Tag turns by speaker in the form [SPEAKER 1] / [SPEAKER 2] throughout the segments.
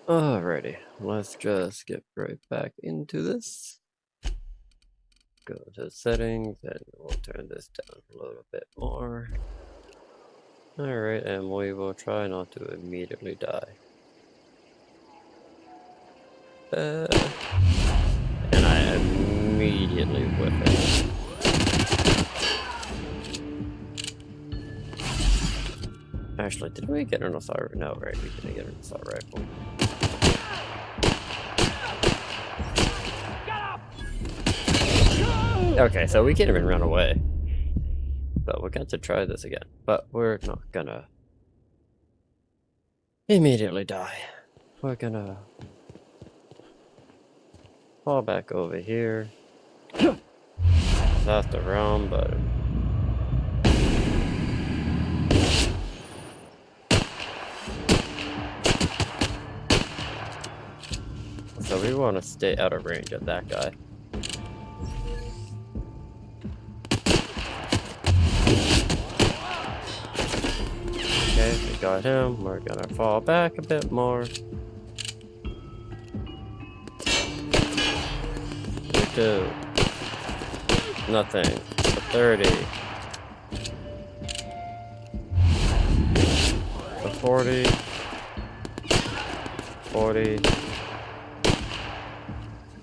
[SPEAKER 1] Alrighty, let's just get right back into this. Go to settings and we'll turn this down a little bit more. Alright, and we will try not to immediately die. And I immediately whip it. Actually, did we get an assault rifle? No, right, we didn't get an assault rifle. Okay, so we can't even run away. But we're going to try this again. But we're not gonna immediately die. We're gonna fall back over here. That's the wrong button. So we want to stay out of range of that guy. Okay, we got him. We're gonna fall back a bit more. 2. Nothing. 30. 40. 40.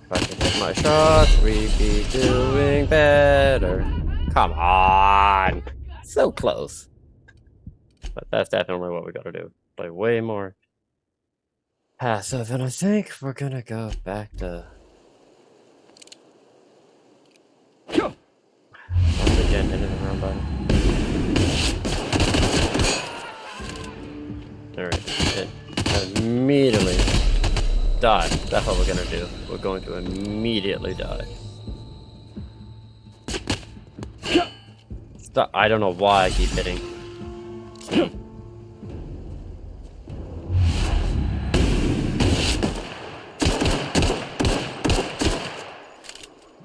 [SPEAKER 1] If I can hit my shots, we'd be doing better. Come on! So close. But that's definitely what we gotta do. Play way more passive, and I think we're gonna go back to... Once again, hitting the wrong button. Alright, immediately die. That's what we're gonna do. We're going to immediately die. Stop. I don't know why I keep hitting.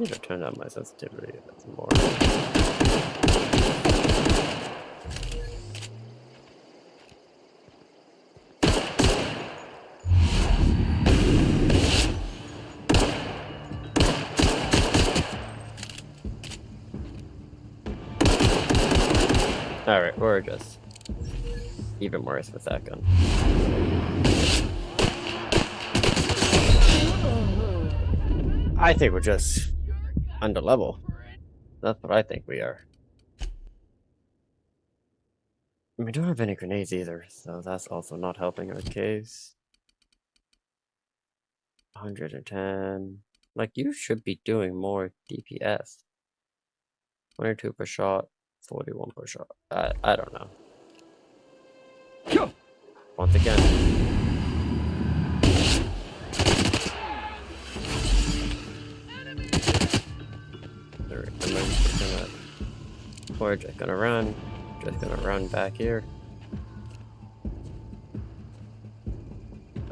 [SPEAKER 1] I need to turn down my sensitivity a bit more. Alright, we're just even worse with that gun. I think we're just under level. That's what I think we are. We don't have any grenades either, so that's also not helping our case. 110. Like, you should be doing more DPS. 22 per shot, 41 per shot. I don't know. Once again. We're just gonna run. Just gonna run back here.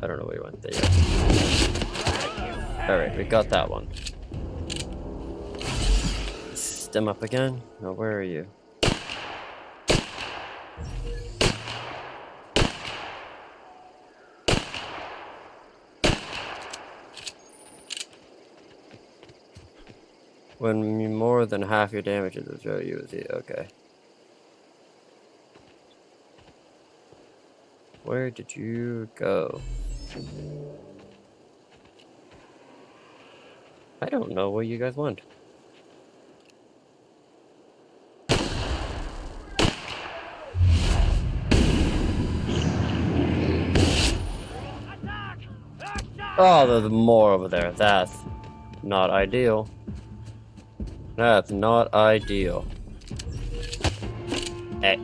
[SPEAKER 1] I don't know where we went there yet. Alright, we got that one. Stem up again? No, where are you? When more than half your damage is zero USD, okay. Where did you go? I don't know where you guys went. Oh, there's more over there. That's not ideal. That's not ideal. Hey.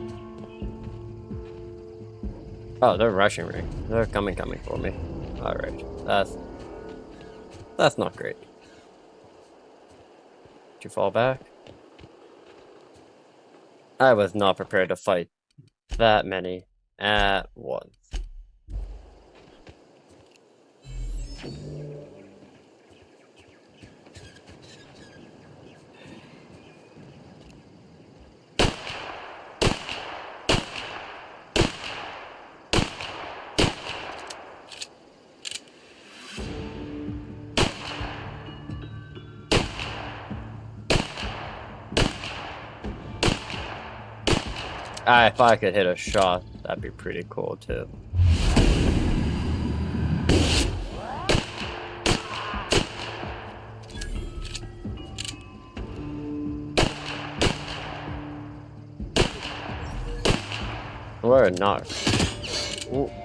[SPEAKER 1] Oh, they're rushing me. They're coming for me. Alright. That's not great. Did you fall back? I was not prepared to fight that many at once. If I could hit a shot, that'd be pretty cool too. We're not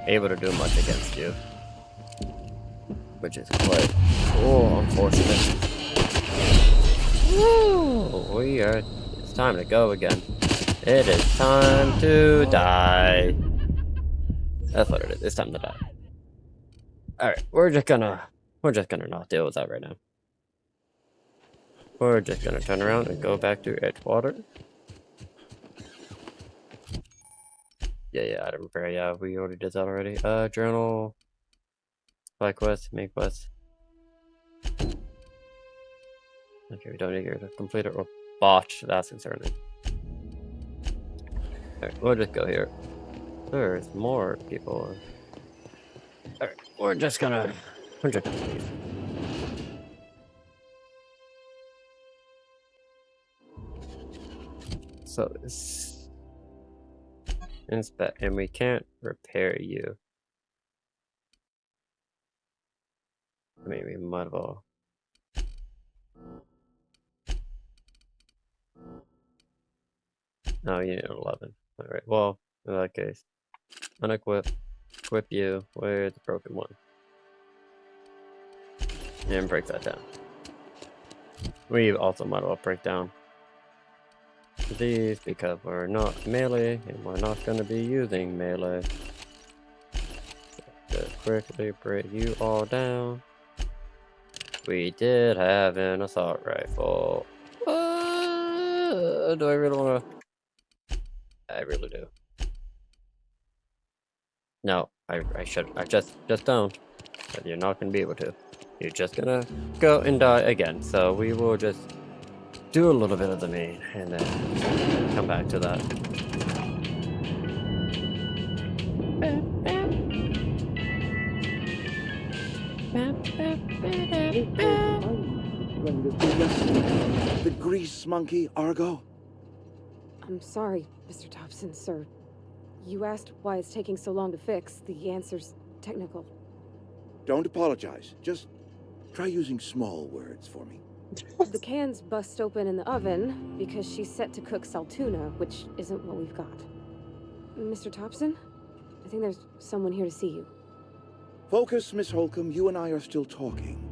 [SPEAKER 1] able to do much against you, which is quite unfortunate. Woo! It's time to go again. It is time to die. That's what it is. It's time to die. Alright, we're just gonna not deal with that right now. We're just gonna turn around and go back to Edgewater. Yeah, item repair. Yeah, we already did that already. Journal. Fly quest, main quest. Okay, we don't need to complete it or botch. That's concerning. Alright, we'll just go here. There's more people. Alright, we're just gonna leave. So this inspect, and we can't repair you. I mean, we might as well. No, you need an 11. Alright, well, in that case, unequip, equip you with the broken one. And break that down. We also might as well break down these because we're not melee and we're not going to be using melee. So just quickly break you all down. We did have an assault rifle. Do I really want to? I really do. No, I should. I just don't. But you're not going to be able to. You're just gonna go and die again. So we will just do a little bit of the main and then come back to that.
[SPEAKER 2] The grease monkey, Argo?
[SPEAKER 3] I'm sorry, Mr. Thompson, sir. You asked why it's taking so long to fix. The answer's technical.
[SPEAKER 2] Don't apologize. Just try using small words for me.
[SPEAKER 3] The cans bust open in the oven because she's set to cook saltuna, which isn't what we've got. Mr. Thompson, I think there's someone here to see you.
[SPEAKER 2] Focus, Miss Holcomb. You and I are still talking.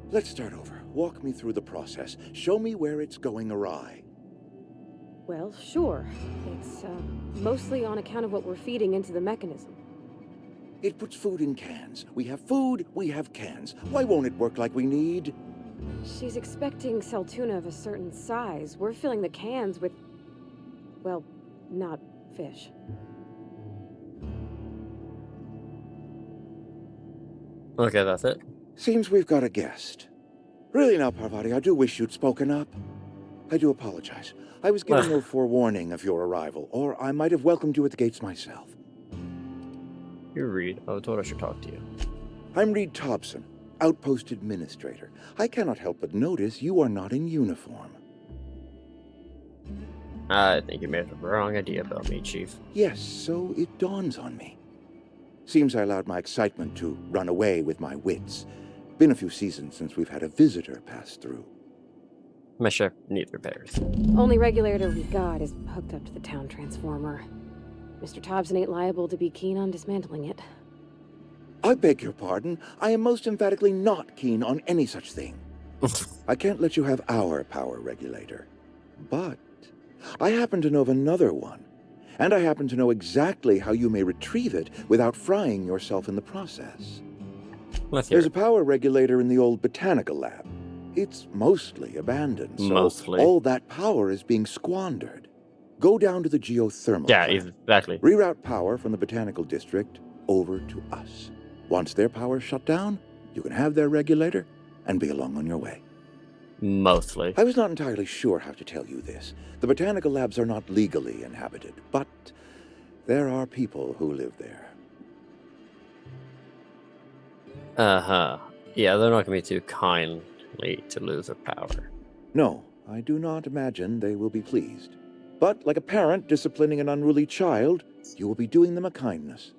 [SPEAKER 2] Let's start over. Walk me through the process. Show me where it's going awry.
[SPEAKER 3] Well, sure. It's mostly on account of what we're feeding into the mechanism.
[SPEAKER 2] It puts food in cans. We have food, we have cans. Why won't it work like we need?
[SPEAKER 3] She's expecting saltuna of a certain size. We're filling the cans with, well, not fish.
[SPEAKER 1] Okay, that's it.
[SPEAKER 2] Seems we've got a guest. Really now, Parvati, I do wish you'd spoken up. I do apologize. I was given no forewarning of your arrival, or I might have welcomed you at the gates myself.
[SPEAKER 1] You're Reed. I was told I should talk to you.
[SPEAKER 2] I'm Reed Thompson, Outpost Administrator. I cannot help but notice you are not in uniform.
[SPEAKER 1] I think you may have the wrong idea about me, Chief.
[SPEAKER 2] Yes, so it dawns on me. Seems I allowed my excitement to run away with my wits. Been a few seasons since we've had a visitor pass through.
[SPEAKER 1] My ship needs repairs.
[SPEAKER 3] Only regulator we've got is hooked up to the town transformer. Mr. Thompson ain't liable to be keen on dismantling it.
[SPEAKER 2] I beg your pardon. I am most emphatically not keen on any such thing. I can't let you have our power regulator. But I happen to know of another one. And I happen to know exactly how you may retrieve it without frying yourself in the process.
[SPEAKER 1] Let's hear
[SPEAKER 2] There's a
[SPEAKER 1] it.
[SPEAKER 2] power regulator in the old botanical lab. It's mostly abandoned, so
[SPEAKER 1] Mostly.
[SPEAKER 2] all that power is being squandered. Go down to the geothermal
[SPEAKER 1] Yeah,
[SPEAKER 2] plant.
[SPEAKER 1] exactly.
[SPEAKER 2] Reroute power from the botanical district over to us. Once their power's shut down, you can have their regulator and be along on your way.
[SPEAKER 1] Mostly.
[SPEAKER 2] I was not entirely sure how to tell you this. The botanical labs are not legally inhabited, but there are people who live there.
[SPEAKER 1] Uh-huh. Yeah, they're not going to be too kindly to lose their power.
[SPEAKER 2] No, I do not imagine they will be pleased. But like a parent disciplining an unruly child, you will be doing them a kindness.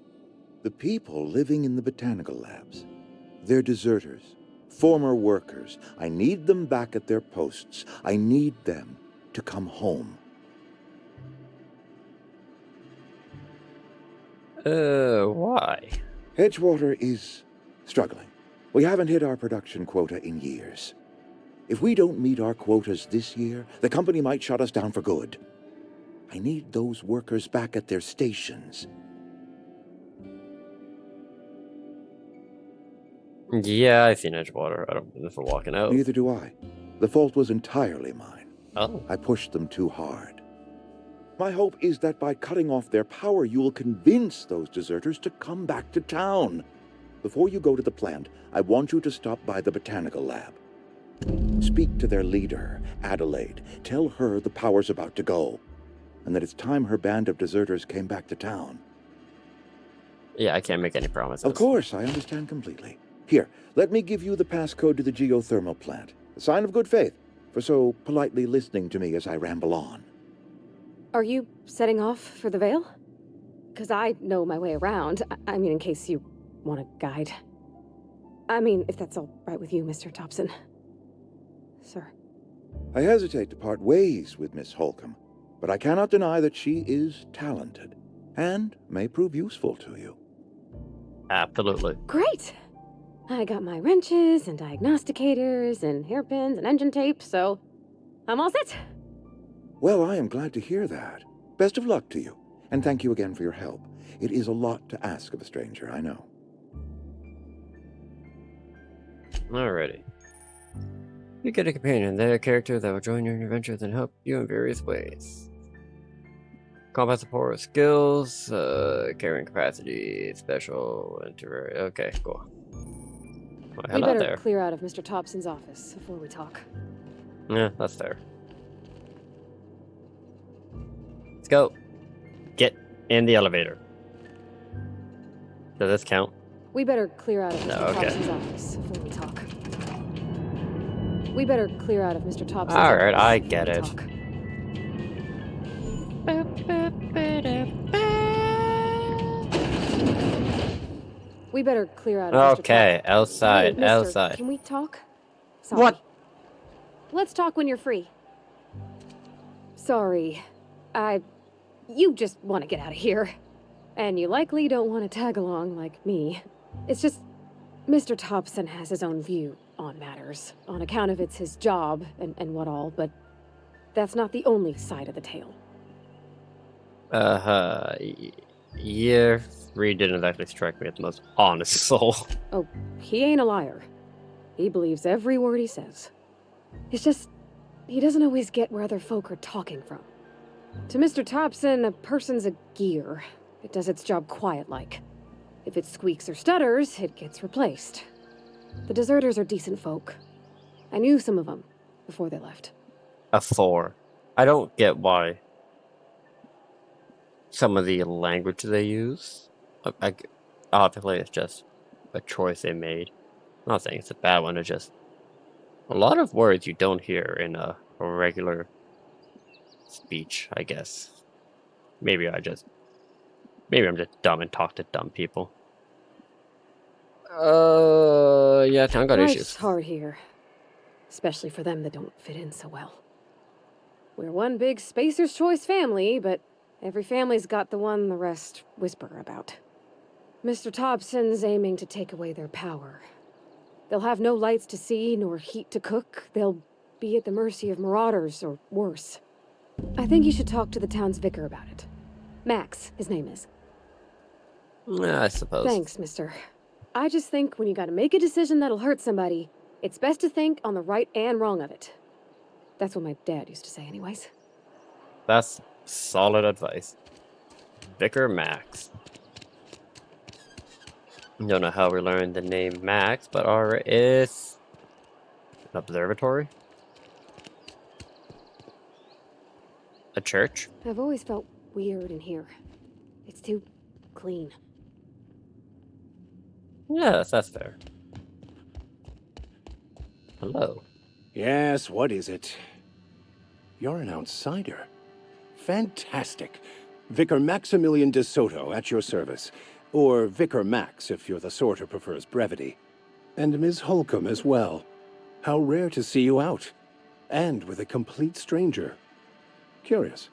[SPEAKER 2] The people living in the botanical labs, they're deserters, former workers. I need them back at their posts. I need them to come home.
[SPEAKER 1] Why?
[SPEAKER 2] Edgewater is struggling. We haven't hit our production quota in years. If we don't meet our quotas this year, the company might shut us down for good. I need those workers back at their stations.
[SPEAKER 1] Yeah, I've seen Edgewater. I don't know if we're walking out.
[SPEAKER 2] Neither do I. The fault was entirely mine.
[SPEAKER 1] Oh.
[SPEAKER 2] I pushed them too hard. My hope is that by cutting off their power, you will convince those deserters to come back to town. Before you go to the plant, I want you to stop by the botanical lab. Speak to their leader, Adelaide. Tell her the power's about to go, and that it's time her band of deserters came back to town.
[SPEAKER 1] Yeah, I can't make any promises.
[SPEAKER 2] Of course, I understand completely. Here, let me give you the passcode to the geothermal plant. A sign of good faith, for so politely listening to me as I ramble on.
[SPEAKER 3] Are you setting off for the Vale? Because I know my way around. I mean, in case you want a guide. I mean, if that's all right with you, Mr. Thompson. Sir.
[SPEAKER 2] I hesitate to part ways with Miss Holcomb, but I cannot deny that she is talented and may prove useful to you.
[SPEAKER 1] Absolutely.
[SPEAKER 3] Great! I got my wrenches and diagnosticators and hairpins and engine tape, so I'm all set.
[SPEAKER 2] Well, I am glad to hear that. Best of luck to you, and thank you again for your help. It is a lot to ask of a stranger, I know.
[SPEAKER 1] Alrighty. You get a companion, they're a character that will join you in your adventures and help you in various ways. Combat support skills, carrying capacity, special, and temporary. Okay, cool. Well,
[SPEAKER 3] We
[SPEAKER 1] hello
[SPEAKER 3] better
[SPEAKER 1] there.
[SPEAKER 3] clear out of Mr. Thompson's office before we talk.
[SPEAKER 1] Yeah, that's fair. Let's go. Get in the elevator. Does this count?
[SPEAKER 3] We better clear out of Mr.
[SPEAKER 1] No, okay.
[SPEAKER 3] Thompson's office before we talk. We better clear out of Mr. Thompson's
[SPEAKER 1] Alright,
[SPEAKER 3] office
[SPEAKER 1] I
[SPEAKER 3] before
[SPEAKER 1] get
[SPEAKER 3] we
[SPEAKER 1] it.
[SPEAKER 3] talk. We better clear out of Mr.
[SPEAKER 1] Okay,
[SPEAKER 3] Thompson.
[SPEAKER 1] outside,
[SPEAKER 3] Hey, mister,
[SPEAKER 1] outside.
[SPEAKER 3] Can we talk? Sorry.
[SPEAKER 1] What?
[SPEAKER 3] Let's talk when you're free. Sorry. You just want to get out of here. And you likely don't want to tag along like me. It's just, Mr. Thompson has his own view on matters, on account of it's his job and what all, but that's not the only side of the tale.
[SPEAKER 1] Year 3 didn't actually strike me as the most honest soul.
[SPEAKER 3] Oh, he ain't a liar. He believes every word he says. It's just, he doesn't always get where other folk are talking from. To Mr. Thompson, a person's a gear. It does its job quiet-like. If it squeaks or stutters, it gets replaced. The deserters are decent folk. I knew some of them before they left.
[SPEAKER 1] A 4. I don't get why some of the language they use. Obviously, it's just a choice they made. I'm not saying it's a bad one, it's just a lot of words you don't hear in a regular speech, I guess. Maybe I'm just dumb and talk to dumb people. Yeah, town got
[SPEAKER 3] Life's
[SPEAKER 1] issues.
[SPEAKER 3] hard here, especially for them that don't fit in so well. We're one big Spacer's Choice family, but every family's got the one the rest whisper about. Mr. Thompson's aiming to take away their power. They'll have no lights to see, nor heat to cook. They'll be at the mercy of marauders, or worse. I think you should talk to the town's vicar about it. Max, his name is.
[SPEAKER 1] Yeah, I suppose.
[SPEAKER 3] Thanks, mister. I just think when you gotta make a decision that'll hurt somebody, it's best to think on the right and wrong of it. That's what my dad used to say anyways.
[SPEAKER 1] That's solid advice. Vicar Max. Don't know how we learned the name Max, but it's an observatory? A church?
[SPEAKER 3] I've always felt weird in here. It's too clean.
[SPEAKER 1] Yes, that's fair. Hello.
[SPEAKER 4] Yes, what is it? You're an outsider. Fantastic. Vicar Maximilian de Soto at your service. Or Vicar Max, if you're the sort who prefers brevity. And Ms. Holcomb as well. How rare to see you out. And with a complete stranger. Curious.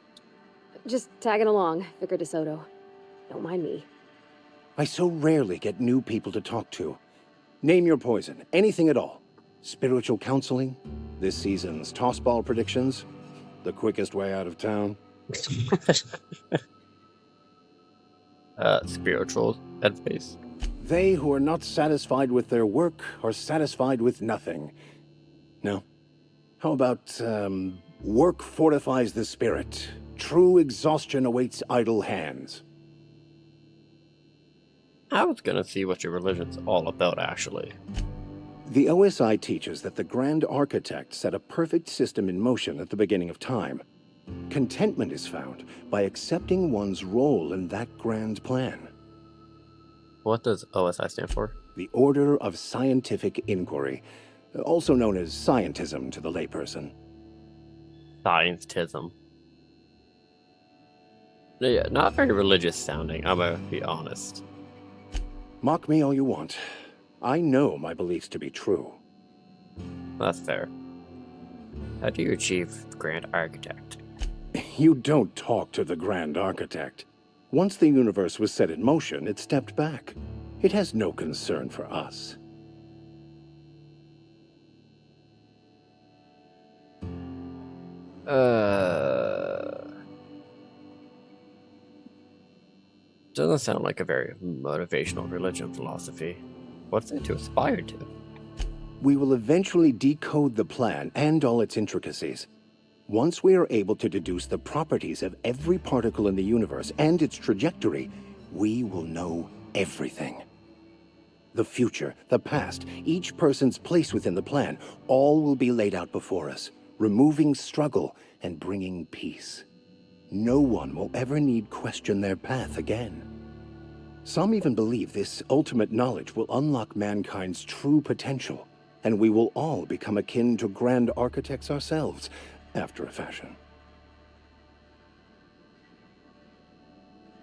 [SPEAKER 3] Just tagging along, Vicar DeSoto. Don't mind me.
[SPEAKER 4] I so rarely get new people to talk to. Name your poison, anything at all. Spiritual counseling, this season's tossball predictions, the quickest way out of town.
[SPEAKER 1] Spiritual advice.
[SPEAKER 4] They who are not satisfied with their work are satisfied with nothing. No? How about, work fortifies the spirit. True exhaustion awaits idle hands.
[SPEAKER 1] I was gonna see what your religion's all about, actually.
[SPEAKER 4] The OSI teaches that the Grand Architect set a perfect system in motion at the beginning of time. Contentment is found by accepting one's role in that grand plan.
[SPEAKER 1] What does OSI stand for?
[SPEAKER 4] The Order of Scientific Inquiry, also known as scientism to the layperson.
[SPEAKER 1] Scientism. Yeah, not very religious sounding, I'm gonna be honest.
[SPEAKER 4] Mock me all you want. I know my beliefs to be true.
[SPEAKER 1] That's fair. How do you achieve the Grand Architect?
[SPEAKER 4] You don't talk to the Grand Architect. Once the universe was set in motion, it stepped back. It has no concern for us.
[SPEAKER 1] Doesn't sound like a very motivational religion philosophy. What's it to aspire to?
[SPEAKER 4] We will eventually decode the plan and all its intricacies. Once we are able to deduce the properties of every particle in the universe and its trajectory, we will know everything. The future, the past, each person's place within the plan, all will be laid out before us, removing struggle and bringing peace. No one will ever need question their path again. Some even believe this ultimate knowledge will unlock mankind's true potential, and we will all become akin to Grand Architects ourselves, after a fashion.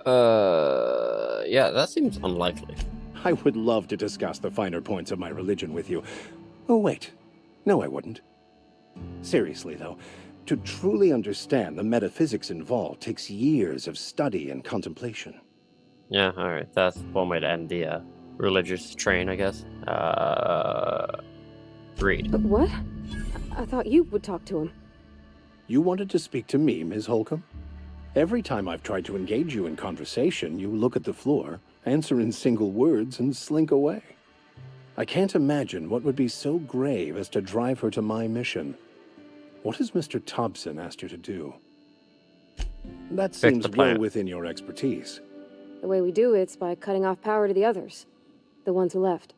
[SPEAKER 1] Yeah, that seems unlikely.
[SPEAKER 4] I would love to discuss the finer points of my religion with you. Oh, wait. No, I wouldn't. Seriously, though, to truly understand the metaphysics involved takes years of study and contemplation.
[SPEAKER 1] Yeah, alright, that's one way to end the religious train, I guess. Read.
[SPEAKER 3] But what? I thought you would talk to him.
[SPEAKER 4] You wanted to speak to me, Ms. Holcomb? Every time I've tried to engage you in conversation, you look at the floor, answer in single words, and slink away. I can't imagine what would be so grave as to drive her to my mission. What has Mr. Thompson asked you to do? That
[SPEAKER 1] Fix
[SPEAKER 4] seems
[SPEAKER 1] the
[SPEAKER 4] well
[SPEAKER 1] plant.
[SPEAKER 4] within your expertise.
[SPEAKER 3] The way we do it's by cutting off power to the others. The ones who left.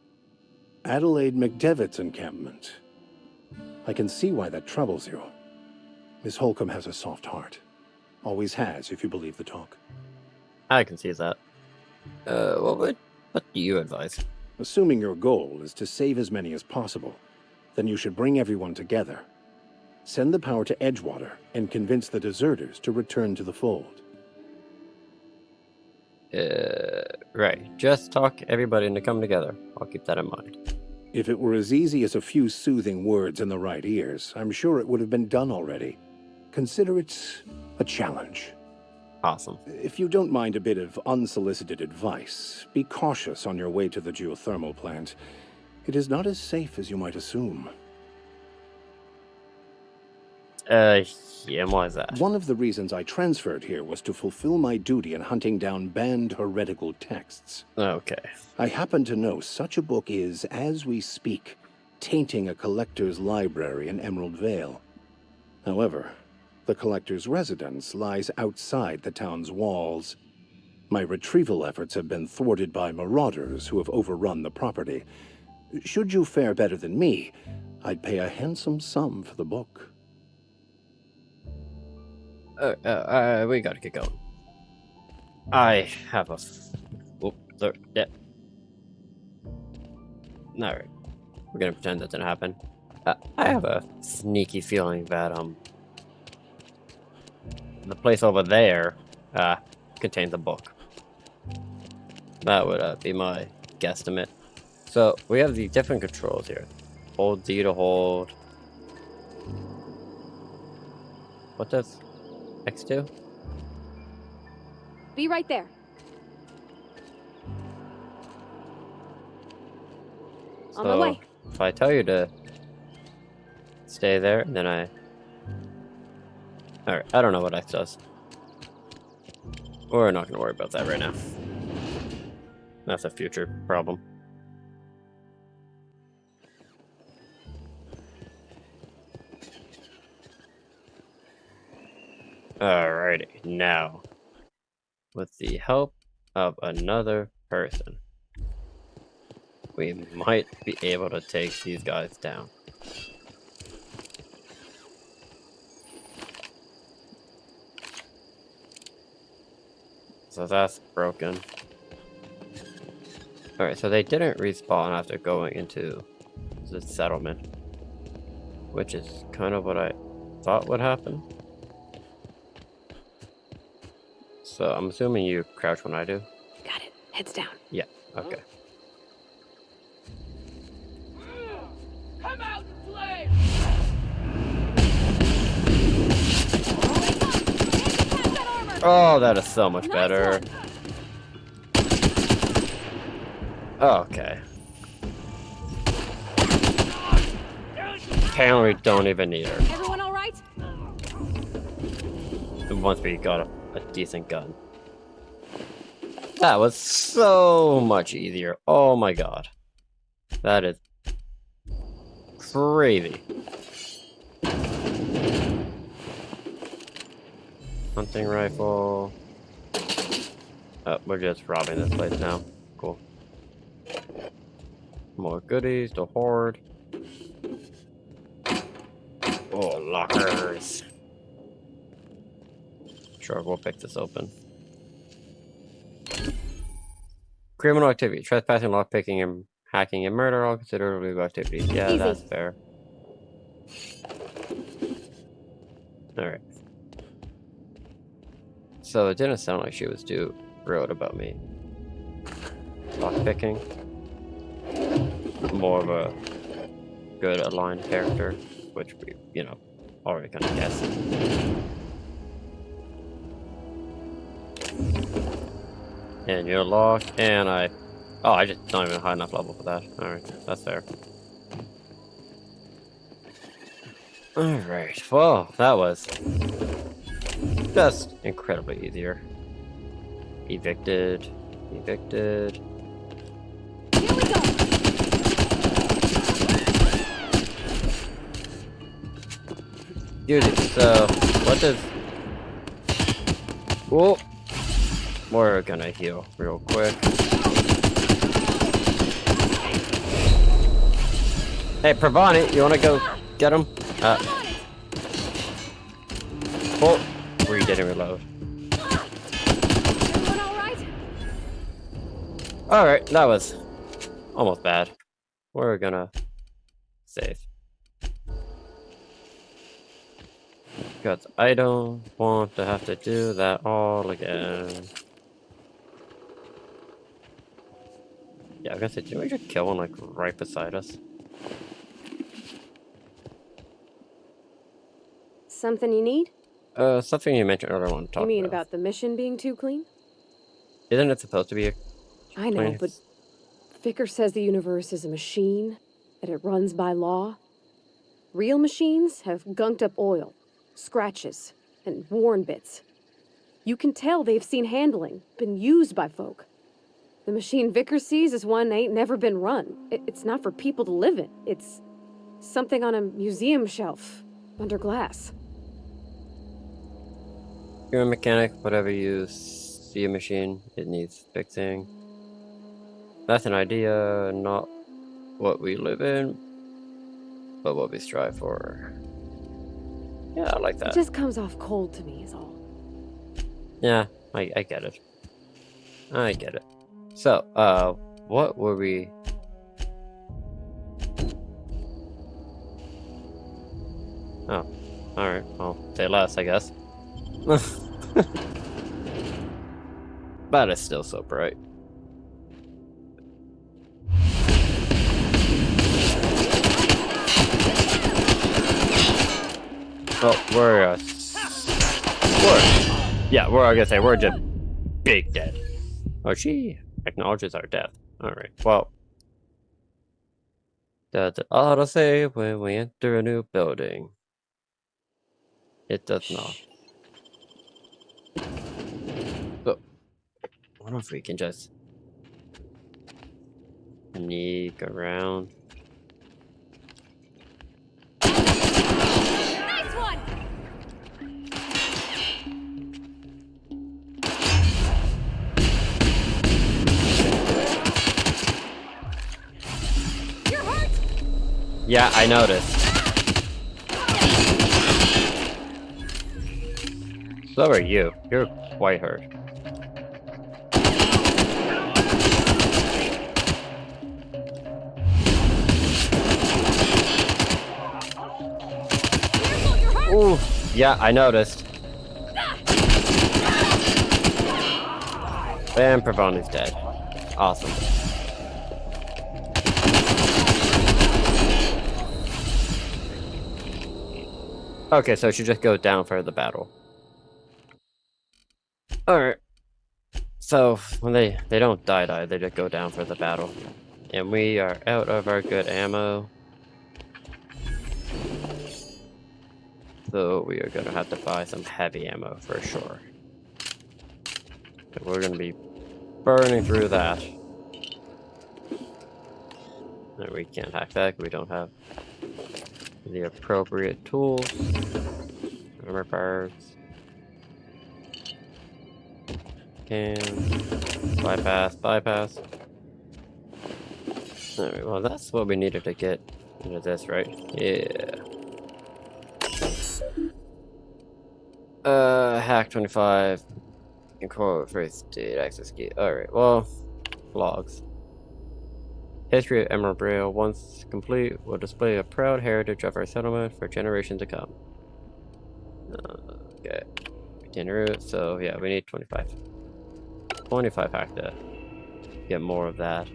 [SPEAKER 4] Adelaide McDevitt's encampment. I can see why that troubles you. Miss Holcomb has a soft heart. Always has, if you believe the talk.
[SPEAKER 1] I can see that. What do you advise?
[SPEAKER 4] Assuming your goal is to save as many as possible, then you should bring everyone together. Send the power to Edgewater and convince the deserters to return to the fold.
[SPEAKER 1] Right. Just talk everybody into coming together. I'll keep that in mind.
[SPEAKER 4] If it were as easy as a few soothing words in the right ears, I'm sure it would have been done already. Consider it a challenge.
[SPEAKER 1] Awesome.
[SPEAKER 4] If you don't mind a bit of unsolicited advice, be cautious on your way to the geothermal plant. It is not as safe as you might assume.
[SPEAKER 1] Yeah, and why is that?
[SPEAKER 4] One of the reasons I transferred here was to fulfill my duty in hunting down banned heretical texts.
[SPEAKER 1] Okay.
[SPEAKER 4] I happen to know such a book is, as we speak, tainting a collector's library in Emerald Vale. However, the collector's residence lies outside the town's walls. My retrieval efforts have been thwarted by marauders who have overrun the property. Should you fare better than me, I'd pay a handsome sum for the book.
[SPEAKER 1] We gotta get going. I have a... yeah. Alright. We're gonna pretend that didn't happen. I have a sneaky feeling that, the place over there contains a book. That would be my guesstimate. So we have the different controls here. Hold D to hold. What does X do?
[SPEAKER 3] Be right there. On my way.
[SPEAKER 1] If I tell you to stay there, then Alright, I don't know what X does. We're not going to worry about that right now. That's a future problem. Alrighty, now, with the help of another person, we might be able to take these guys down. So that's broken. Alright, so they didn't respawn after going into the settlement, which is kind of what I thought would happen. So I'm assuming you crouch when I do?
[SPEAKER 3] Got it. Heads down.
[SPEAKER 1] Yeah, okay.
[SPEAKER 5] Come out and play!
[SPEAKER 1] Oh, that is so much
[SPEAKER 3] Nice
[SPEAKER 1] better.
[SPEAKER 3] one.
[SPEAKER 1] Okay. Apparently we don't even need her.
[SPEAKER 3] Everyone all right?
[SPEAKER 1] Once we got a decent gun. That was so much easier. Oh my god. That is crazy. Hunting rifle. Oh, we're just robbing this place now. Cool. More goodies to hoard. Oh, lockers. Sure, we'll pick this open. Criminal activity. Trespassing, lockpicking, and hacking and murder all considered illegal activities. Yeah,
[SPEAKER 3] Easy.
[SPEAKER 1] that's fair. Alright. So it didn't sound like she was too thrilled about me. Lockpicking. More of a good aligned character, which we, you know, already kind of guessed. And you're locked, and oh, I just not even high enough level for that. Alright, that's fair. Alright, well, that was just incredibly easier. Evicted. Evicted.
[SPEAKER 3] Here we go.
[SPEAKER 1] Dude, so what does... Whoa! We're gonna heal real quick. Hey, Pravani, you wanna go get him? Oh, we didn't reload.
[SPEAKER 3] Everyone all right?
[SPEAKER 1] Alright, that was almost bad. We're gonna save. Because I don't want to have to do that all again. Yeah, I was gonna say, didn't we just kill one like right beside us?
[SPEAKER 3] Something you need?
[SPEAKER 1] Something you mentioned earlier on.
[SPEAKER 3] You mean about the mission being too clean?
[SPEAKER 1] Isn't it supposed to be a
[SPEAKER 3] I know,
[SPEAKER 1] clean?
[SPEAKER 3] but Vickers says the universe is a machine, that it runs by law. Real machines have gunked up oil, scratches, and worn bits. You can tell they've seen handling, been used by folk. The machine Vickers sees is one ain't never been run. It's not for people to live in. It's something on a museum shelf, under glass.
[SPEAKER 1] You're a mechanic, whatever you see a machine, it needs fixing. That's an idea, not what we live in, but what we strive for. Yeah, I like
[SPEAKER 3] It
[SPEAKER 1] that.
[SPEAKER 3] just comes off cold to me, is all.
[SPEAKER 1] Yeah, I get it. I get it. So, what were we... Oh, alright, well, say less, I guess. But it's still so bright. Well, we're gonna say we're just big dead. Oh, she acknowledges our death. Alright, well. Does it autosave when we enter a new building? It does not. So, I wonder if we can just sneak around.
[SPEAKER 3] Nice one! You're hurt!
[SPEAKER 1] Yeah, I noticed. So are you. You're quite hurt.
[SPEAKER 3] Careful, you're hurt!
[SPEAKER 1] Ooh, yeah, I noticed. And Pravani's dead. Awesome. Okay, so she just goes down for the battle. Alright. So, when they don't die, they just go down for the battle. And we are out of our good ammo. So, we are gonna have to buy some heavy ammo for sure. We're gonna be burning through that. And we can't hack that because we don't have the appropriate tools. Armor parts. Bypass. Alright, well that's what we needed to get into this, right? Yeah. Hack 25. Quote first date access key. Alright, well, logs. History of Emerald Braille, once complete, will display a proud heritage of our settlement for generations to come. Okay. Continue. So, yeah, we need 25. 25 hack to get more of that.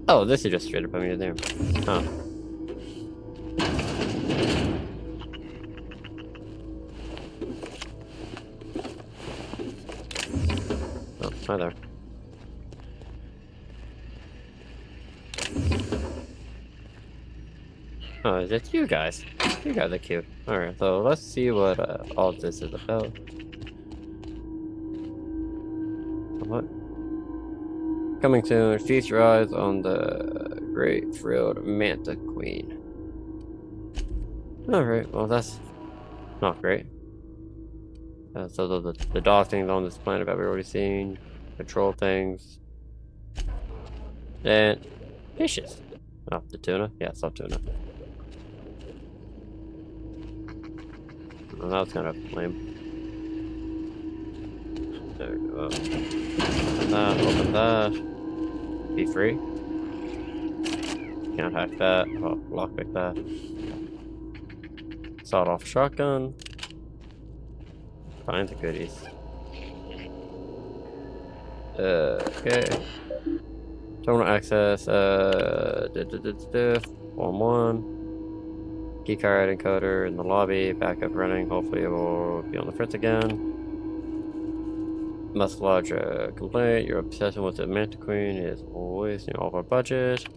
[SPEAKER 1] Oh, this is just straight up a museum. Huh. Oh, hi there. Oh, is it you guys? You guys are cute. Alright, so let's see what all this is about. What? Coming soon, feast your eyes on the great frilled Manta Queen. Alright, well that's not great. So the dog things on this planet that we've already seen, control things, and fishes. Oh, the tuna? Yeah, it's not tuna. Well, that was kind of lame. There we go. Open that. Be free. Can't hack that. Oh, lockpick that. Sawed-off shotgun. Find the goodies. Okay. Terminal access. 1-1. Keycard encoder in the lobby. Backup running. Hopefully it will be on the fritz again. Must lodge a complaint. Your obsession with the Manta Queen is always over budget.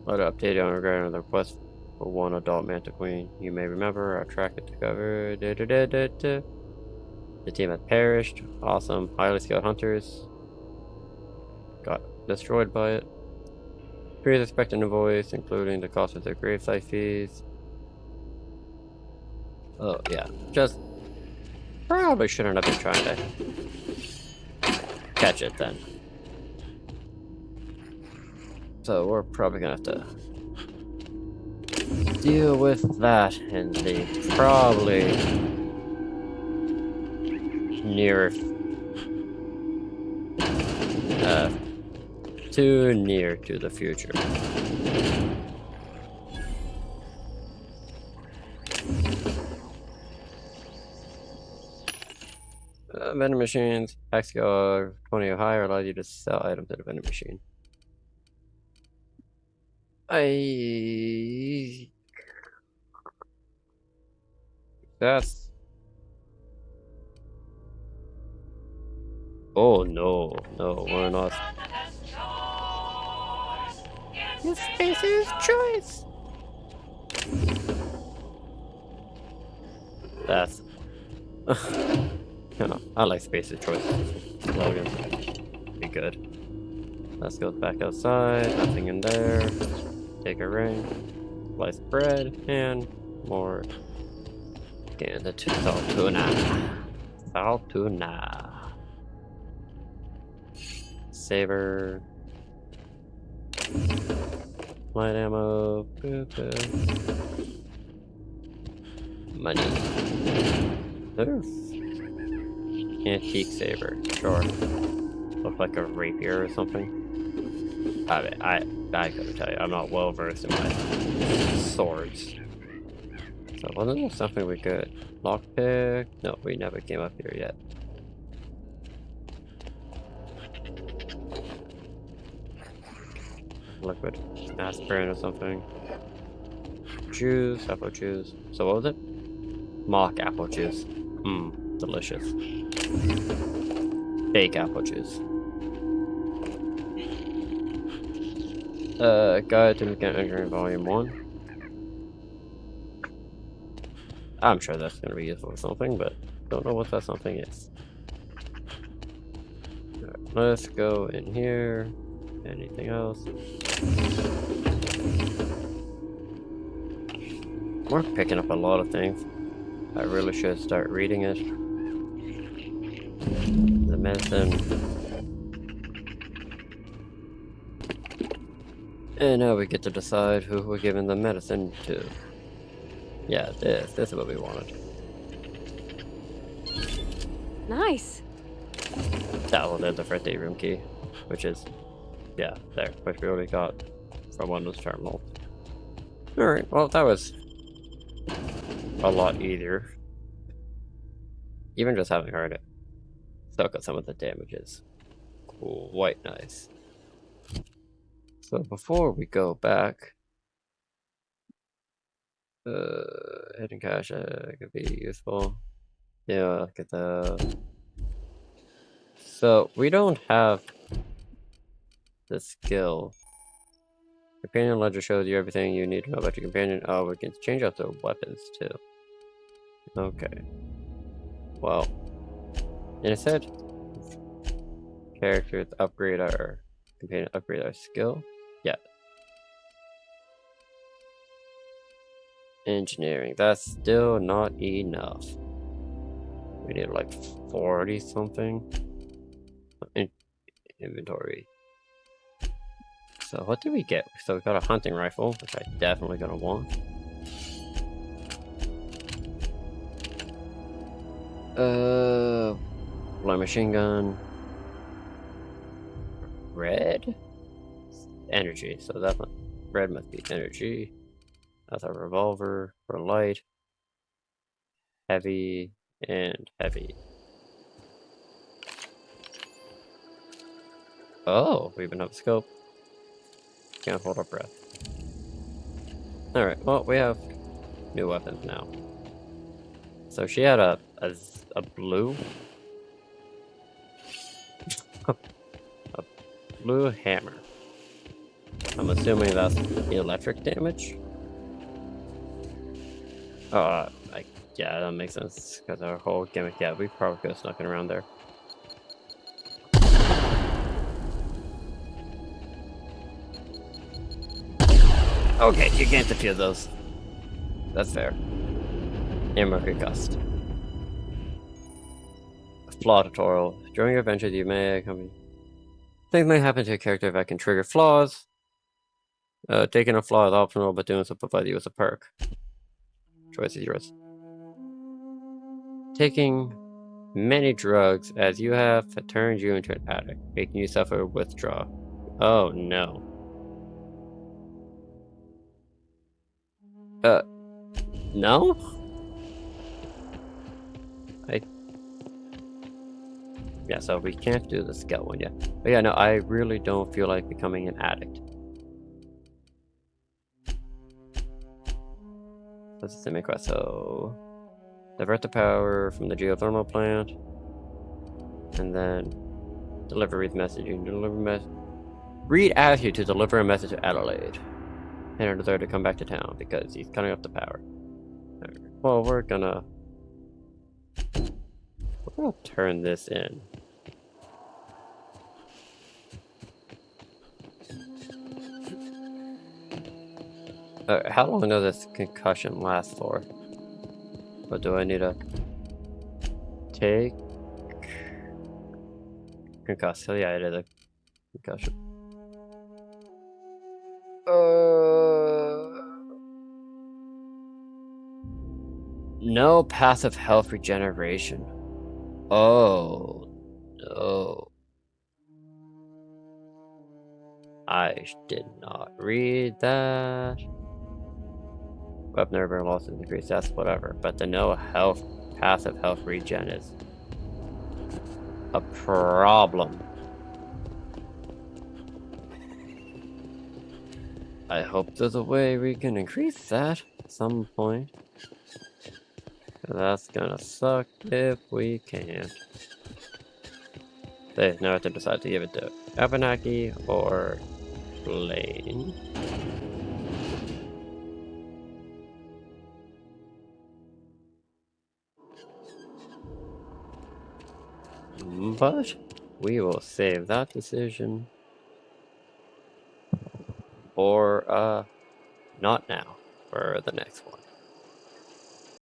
[SPEAKER 1] Let us update on regarding the request for one adult Manta Queen. You may remember our track it to cover. The team had perished. Awesome. Highly skilled hunters got destroyed by it. Please expect an invoice, including the cost of their gravesite fees. Oh, yeah. Just probably shouldn't have been trying to catch it then. So we're probably gonna have to deal with that in the probably near too near to the future. vending machines. Packs go 20 or higher allows you to sell items at a vending machine. That's... Oh no, no, we're not. It's Spacer's choice. That's... Yeah, I like Spacer's choice slogan. Be good. Let's go back outside. Nothing in there. Take a ring. Slice bread and more. Get the salt tuna. Salt tuna. Saber. Light ammo. Boop, boop. Money. Ooh. Antique saber. Sure. Look like a rapier or something. I gotta tell you, I'm not well versed in my swords. So wasn't there something we could lockpick? No, we never came up here yet. Liquid aspirin or something. Juice, apple juice. So what was it? Mock apple juice. Mmm, delicious. Fake apple juice. Guide to Mechanical Engineering Volume 1. I'm sure that's gonna be useful for something, but don't know what that something is. Alright, let's go in here. Anything else? We're picking up a lot of things. I really should start reading it. The medicine. And now we get to decide who we're giving the medicine to. Yeah, this is what we wanted.
[SPEAKER 3] Nice.
[SPEAKER 1] That one is the first aid room key, which is, yeah, there, which we already got from one of those terminals. Alright, well, that was a lot easier. Even just having heard it. Still got some of the damages. Quite nice. So before we go back, hidden cache could be useful. Yeah, look at the. So we don't have the skill. Companion ledger shows you everything you need to know about your companion. Oh, we can change out the weapons too. Okay. Well, and it said characters upgrade our companion, upgrade our skill. Yeah. Engineering. That's still not enough. We need like 40 something. Inventory. So what did we get? So we got a hunting rifle, which I definitely gonna want. Light machine gun. Red? Energy. So that one, red must be energy. That's a revolver for light. Heavy and heavy. Oh, we even have a scope. Can't hold our breath. Alright, well, we have new weapons now. So she had a blue... a blue hammer. I'm assuming that's electric damage? Yeah, that makes sense, because our whole gimmick, yeah, we probably could have snuck it around there. Okay, you can't defuse those. That's fair. And Mercury Gust. Flaw tutorial. During your adventures, you may accompany... Things may happen to a character that can trigger flaws. Taking a flaw is optional, but doing so provides you with a perk. Choice is yours. Taking many drugs as you have turns you into an addict, making you suffer withdrawal. Oh no. No? Yeah, so we can't do the scout one yet. But yeah, no, I really don't feel like becoming an addict. What's the semi quest? So divert the power from the geothermal plant, and then deliver Reed's message. You can deliver Reed asks you to deliver a message to Adelaide, and her there to come back to town because he's cutting off the power. Well, we're gonna turn this in. How long does this concussion last for? What do I need to take? Concuss. So yeah, it is a concussion. No passive health regeneration. Oh no. I did not read that. Weapon never lost in decrease, that's whatever. But the no health, passive health regen is a problem. I hope there's a way we can increase that at some point. That's gonna suck if we can't. They now have to decide to give it to Abenaki or Blaine. But we will save that decision for not now, for the next one.